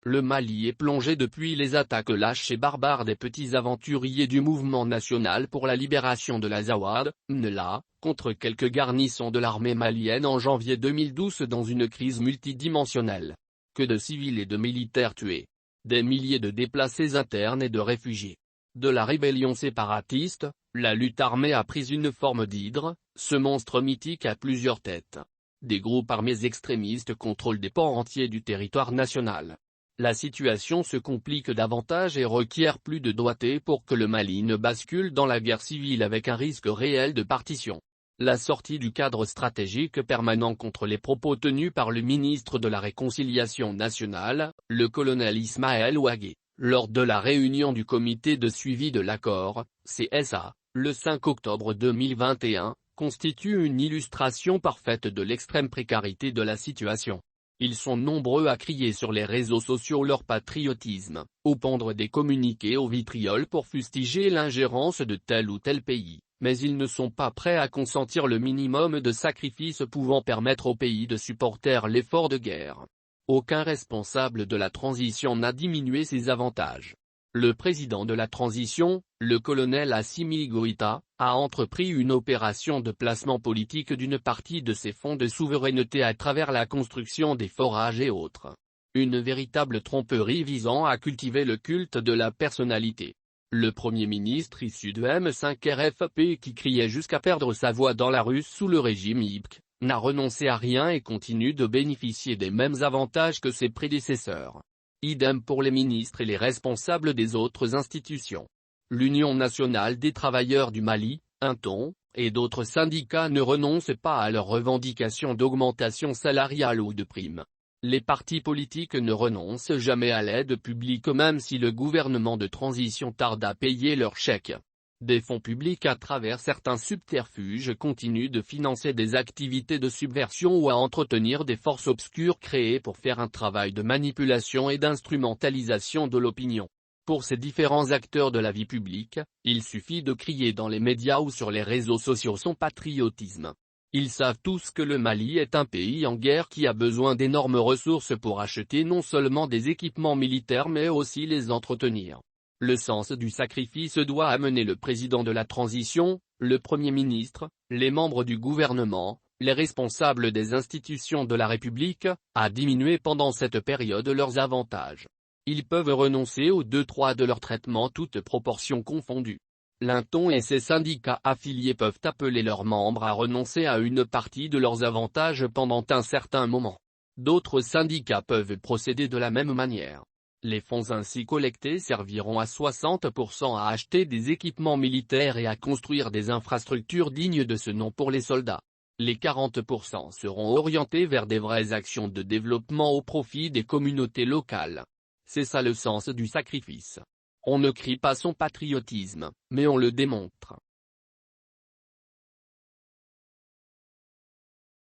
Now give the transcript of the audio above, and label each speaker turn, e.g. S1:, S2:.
S1: Le Mali est plongé depuis les attaques lâches et barbares des petits aventuriers du Mouvement national pour la libération de l'Azawad, MNLA, contre quelques garnisons de l'armée malienne en janvier 2012 dans une crise multidimensionnelle. Que de civils et de militaires tués. Des milliers de déplacés internes et de réfugiés. De la rébellion séparatiste, la lutte armée a pris une forme d'hydre, ce monstre mythique à plusieurs têtes. Des groupes armés extrémistes contrôlent des pans entiers du territoire national. La situation se complique davantage et requiert plus de doigté pour que le Mali ne bascule dans la guerre civile avec un risque réel de partition. La sortie du cadre stratégique permanent contre les propos tenus par le ministre de la Réconciliation nationale, le colonel Ismaël Ouagué, lors de la réunion du comité de suivi de l'accord, CSA, le 5 octobre 2021, constitue une illustration parfaite de l'extrême précarité de la situation. Ils sont nombreux à crier sur les réseaux sociaux leur patriotisme, ou pondre des communiqués au vitriol pour fustiger l'ingérence de tel ou tel pays, mais ils ne sont pas prêts à consentir le minimum de sacrifices pouvant permettre au pays de supporter l'effort de guerre. Aucun responsable de la transition n'a diminué ses avantages. Le président de la transition, le colonel Assimi Goïta, a entrepris une opération de placement politique d'une partie de ses fonds de souveraineté à travers la construction des forages et autres. Une véritable tromperie visant à cultiver le culte de la personnalité. Le Premier ministre issu de M5 RFP qui criait jusqu'à perdre sa voix dans la rue sous le régime IBK, n'a renoncé à rien et continue de bénéficier des mêmes avantages que ses prédécesseurs. Idem pour les ministres et les responsables des autres institutions. L'Union nationale des travailleurs du Mali, UNTON, et d'autres syndicats ne renoncent pas à leurs revendications d'augmentation salariale ou de primes. Les partis politiques ne renoncent jamais à l'aide publique même si le gouvernement de transition tarde à payer leurs chèques. Des fonds publics à travers certains subterfuges continuent de financer des activités de subversion ou à entretenir des forces obscures créées pour faire un travail de manipulation et d'instrumentalisation de l'opinion. Pour ces différents acteurs de la vie publique, il suffit de crier dans les médias ou sur les réseaux sociaux son patriotisme. Ils savent tous que le Mali est un pays en guerre qui a besoin d'énormes ressources pour acheter non seulement des équipements militaires mais aussi les entretenir. Le sens du sacrifice doit amener le président de la transition, le Premier ministre, les membres du gouvernement, les responsables des institutions de la République, à diminuer pendant cette période leurs avantages. Ils peuvent renoncer aux 2-3 de leur traitement toutes proportions confondues. L'UNTON et ses syndicats affiliés peuvent appeler leurs membres à renoncer à une partie de leurs avantages pendant un certain moment. D'autres syndicats peuvent procéder de la même manière. Les fonds ainsi collectés serviront à 60% à acheter des équipements militaires et à construire des infrastructures dignes de ce nom pour les soldats. Les 40% seront orientés vers des vraies actions de développement au profit des communautés locales. C'est ça le sens du sacrifice. On ne crie pas son patriotisme, mais on le démontre.